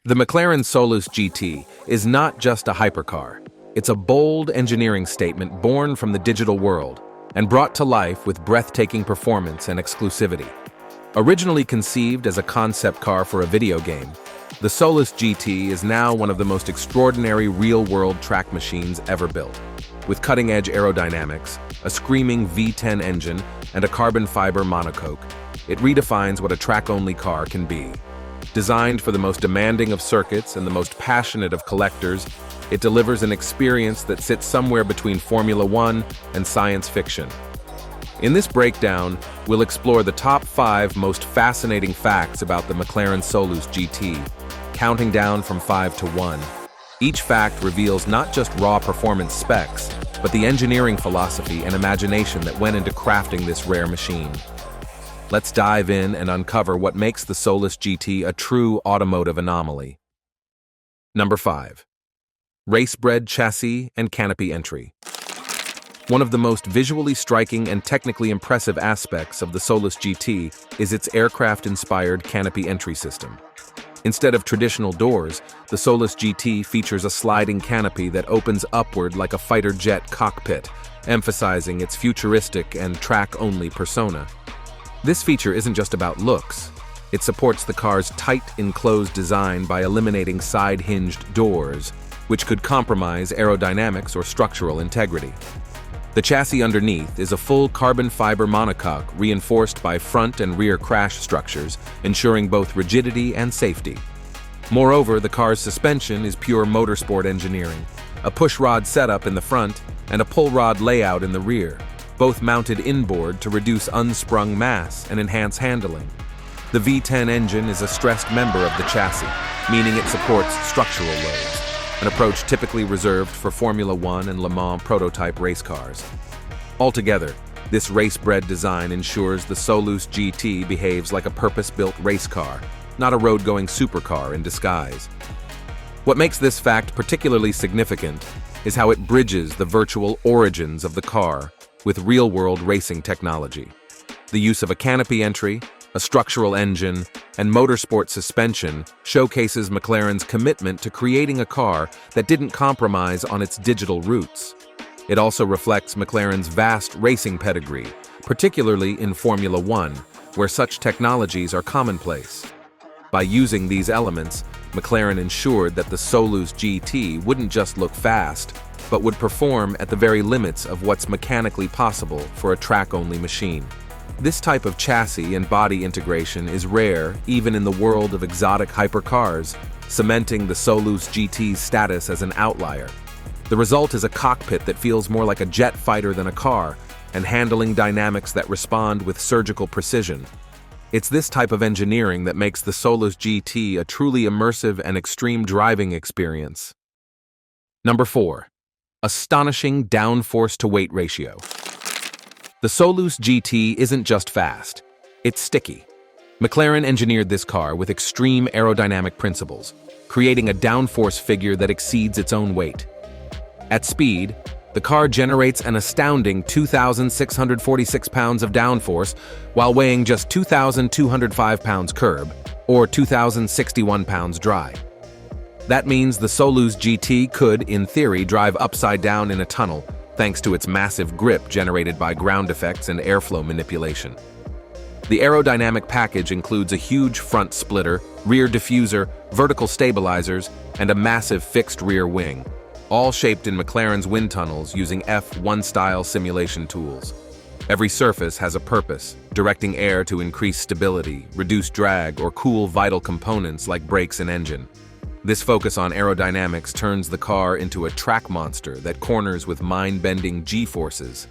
The McLaren Solus GT is not just a hypercar. It's a bold engineering statement born from the digital world and brought to life with breathtaking performance and exclusivity. Originally conceived as a concept car for a video game, the Solus GT is now one of the most extraordinary real-world track machines ever built. With cutting-edge aerodynamics, a screaming V10 engine, and a carbon fiber monocoque, it redefines what a track-only car can be. Designed for the most demanding of circuits and the most passionate of collectors, it delivers an experience that sits somewhere between Formula One and science fiction. In this breakdown, we'll explore the top 5 most fascinating facts about the McLaren Solus GT, counting down from 5 to 1. Each fact reveals not just raw performance specs, but the engineering philosophy and imagination that went into crafting this rare machine. Let's dive in and uncover what makes the Solus GT a true automotive anomaly. Number 5. Race-bred chassis and canopy entry. One of the most visually striking and technically impressive aspects of the Solus GT is its aircraft-inspired canopy entry system. Instead of traditional doors, the Solus GT features a sliding canopy that opens upward like a fighter jet cockpit, emphasizing its futuristic and track-only persona. This feature isn't just about looks. It supports the car's tight, enclosed design by eliminating side-hinged doors, which could compromise aerodynamics or structural integrity. The chassis underneath is a full carbon fiber monocoque reinforced by front and rear crash structures, ensuring both rigidity and safety. Moreover, the car's suspension is pure motorsport engineering, a push rod setup in the front and a pull rod layout in the rear, both mounted inboard to reduce unsprung mass and enhance handling. The V10 engine is a stressed member of the chassis, meaning it supports structural loads, an approach typically reserved for Formula One and Le Mans prototype race cars. Altogether, this race-bred design ensures the Solus GT behaves like a purpose-built race car, not a road-going supercar in disguise. What makes this fact particularly significant is how it bridges the virtual origins of the car with real-world racing technology. The use of a canopy entry, a structural engine, and motorsport suspension showcases McLaren's commitment to creating a car that didn't compromise on its digital roots. It also reflects McLaren's vast racing pedigree, particularly in Formula One, where such technologies are commonplace. By using these elements, McLaren ensured that the Solus GT wouldn't just look fast, but would perform at the very limits of what's mechanically possible for a track-only machine. This type of chassis and body integration is rare even in the world of exotic hypercars, cementing the Solus GT's status as an outlier. The result is a cockpit that feels more like a jet fighter than a car, and handling dynamics that respond with surgical precision. It's this type of engineering that makes the Solus GT a truly immersive and extreme driving experience. Number 4. Astonishing downforce-to-weight ratio. The Solus GT isn't just fast, it's sticky. McLaren engineered this car with extreme aerodynamic principles, creating a downforce figure that exceeds its own weight. At speed, the car generates an astounding 2,646 pounds of downforce while weighing just 2,205 pounds curb, or 2,061 pounds dry. That means the Solus GT could, in theory, drive upside down in a tunnel, thanks to its massive grip generated by ground effects and airflow manipulation. The aerodynamic package includes a huge front splitter, rear diffuser, vertical stabilizers, and a massive fixed rear wing, all shaped in McLaren's wind tunnels using F1-style simulation tools. Every surface has a purpose, directing air to increase stability, reduce drag, or cool vital components like brakes and engine. This focus on aerodynamics turns the car into a track monster that corners with mind-bending G-forces.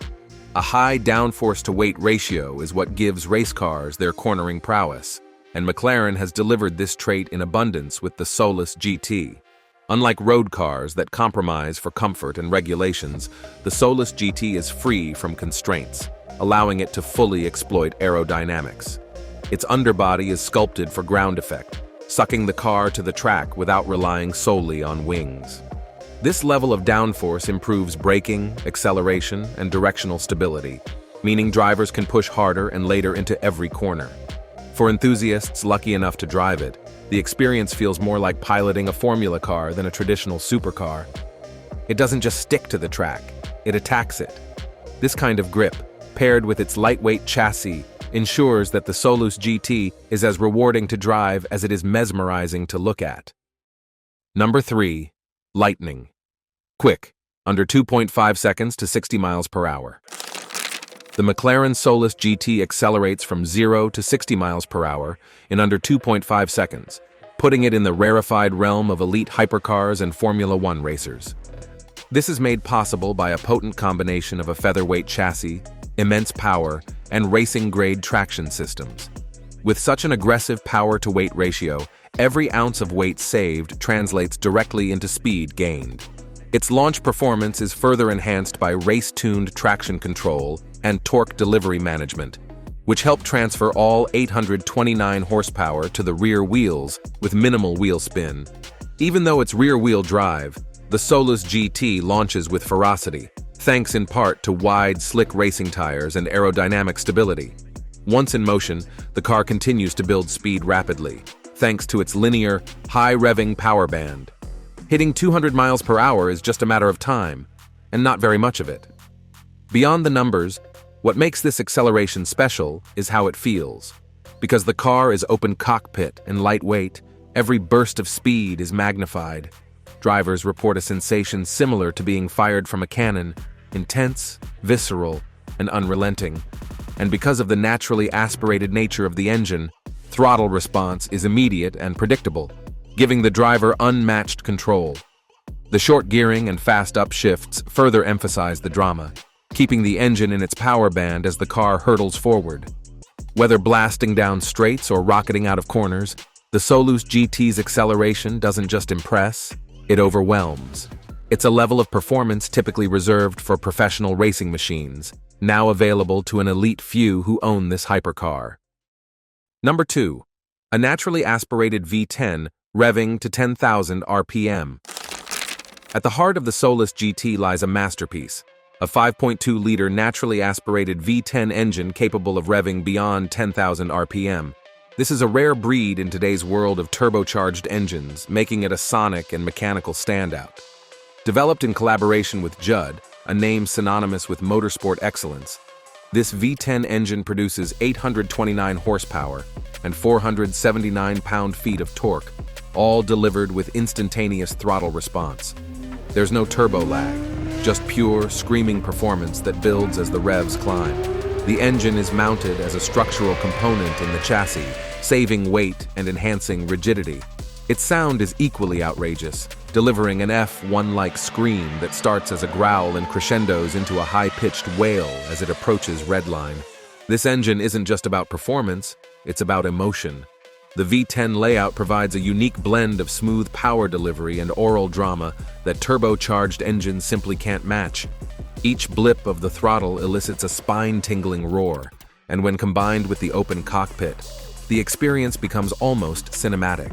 A high downforce-to-weight ratio is what gives race cars their cornering prowess, and McLaren has delivered this trait in abundance with the Solus GT. Unlike road cars that compromise for comfort and regulations, the Solus GT is free from constraints, allowing it to fully exploit aerodynamics. Its underbody is sculpted for ground effect, sucking the car to the track without relying solely on wings. This level of downforce improves braking, acceleration, and directional stability, meaning drivers can push harder and later into every corner. For enthusiasts lucky enough to drive it, The experience feels more like piloting a formula car than a traditional supercar. It doesn't just stick to the track, it attacks it. This kind of grip, paired with its lightweight chassis, ensures that the Solus GT is as rewarding to drive as it is mesmerizing to look at. Number 3. Lightning. Quick, under 2.5 seconds to 60 miles per hour. The McLaren Solus GT accelerates from 0 to 60 miles per hour in under 2.5 seconds, putting it in the rarefied realm of elite hypercars and Formula One racers. This is made possible by a potent combination of a featherweight chassis, immense power, and racing-grade traction systems. With such an aggressive power-to-weight ratio, every ounce of weight saved translates directly into speed gained. Its launch performance is further enhanced by race-tuned traction control and torque delivery management, which help transfer all 829 horsepower to the rear wheels with minimal wheel spin. Even though it's rear-wheel drive, the Solus GT launches with ferocity, thanks in part to wide, slick racing tires and aerodynamic stability. Once in motion, the car continues to build speed rapidly, thanks to its linear, high-revving power band. Hitting 200 miles per hour is just a matter of time, and not very much of it. Beyond the numbers, what makes this acceleration special is how it feels. Because the car is open cockpit and lightweight, every burst of speed is magnified. Drivers report a sensation similar to being fired from a cannon, intense, visceral, and unrelenting. And because of the naturally aspirated nature of the engine, throttle response is immediate and predictable, giving the driver unmatched control. The short gearing and fast upshifts further emphasize the drama, keeping the engine in its power band as the car hurtles forward. Whether blasting down straights or rocketing out of corners, the Solus GT's acceleration doesn't just impress, it overwhelms. It's a level of performance typically reserved for professional racing machines, now available to an elite few who own this hypercar. Number 2. A naturally aspirated V10 revving to 10,000 RPM. At the heart of the Solus GT lies a masterpiece, a 5.2-liter naturally aspirated V10 engine capable of revving beyond 10,000 RPM. This is a rare breed in today's world of turbocharged engines, making it a sonic and mechanical standout. Developed in collaboration with Judd, a name synonymous with motorsport excellence, this V10 engine produces 829 horsepower and 479 pound-feet of torque, all delivered with instantaneous throttle response. There's no turbo lag, just pure, screaming performance that builds as the revs climb. The engine is mounted as a structural component in the chassis, saving weight and enhancing rigidity. Its sound is equally outrageous, delivering an F1-like scream that starts as a growl and crescendos into a high-pitched wail as it approaches redline. This engine isn't just about performance, it's about emotion. The V10 layout provides a unique blend of smooth power delivery and oral drama that turbocharged engines simply can't match. Each blip of the throttle elicits a spine-tingling roar, and when combined with the open cockpit, the experience becomes almost cinematic.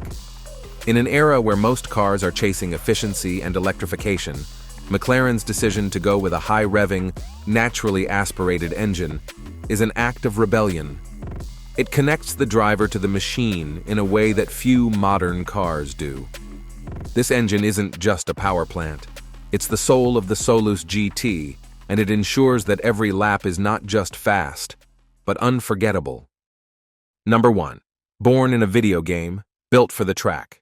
In an era where most cars are chasing efficiency and electrification, McLaren's decision to go with a high-revving, naturally aspirated engine is an act of rebellion. It connects the driver to the machine in a way that few modern cars do. This engine isn't just a power plant. It's the soul of the Solus GT, and it ensures that every lap is not just fast, but unforgettable. Number 1. Born in a video game, built for the track.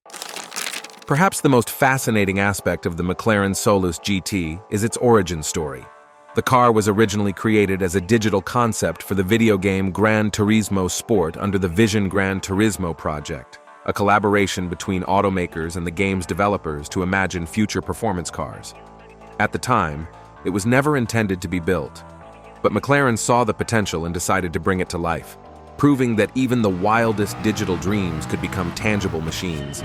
Perhaps the most fascinating aspect of the McLaren Solus GT is its origin story. The car was originally created as a digital concept for the video game Gran Turismo Sport under the Vision Gran Turismo project, a collaboration between automakers and the game's developers to imagine future performance cars. At the time, it was never intended to be built, but McLaren saw the potential and decided to bring it to life, proving that even the wildest digital dreams could become tangible machines.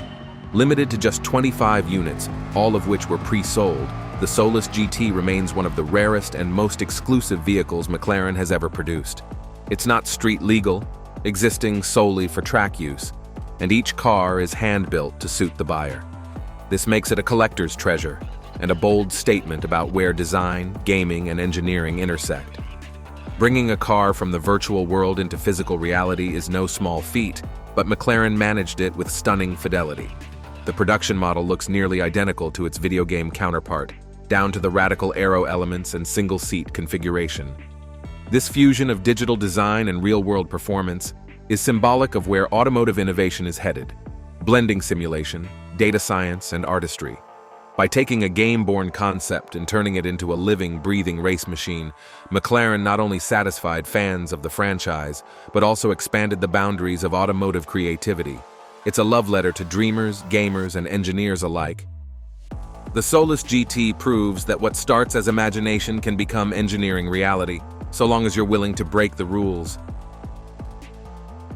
Limited to just 25 units, all of which were pre-sold, the Solus GT remains one of the rarest and most exclusive vehicles McLaren has ever produced. It's not street legal, existing solely for track use, and each car is hand-built to suit the buyer. This makes it a collector's treasure, and a bold statement about where design, gaming, and engineering intersect. Bringing a car from the virtual world into physical reality is no small feat, but McLaren managed it with stunning fidelity. The production model looks nearly identical to its video game counterpart, down to the radical aero elements and single-seat configuration. This fusion of digital design and real-world performance is symbolic of where automotive innovation is headed, blending simulation, data science, and artistry. By taking a game-born concept and turning it into a living, breathing race machine, McLaren not only satisfied fans of the franchise, but also expanded the boundaries of automotive creativity. It's a love letter to dreamers, gamers, and engineers alike. The Solus GT proves that what starts as imagination can become engineering reality, so long as you're willing to break the rules.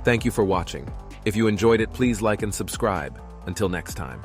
Thank you for watching. If you enjoyed it, please like and subscribe. Until next time.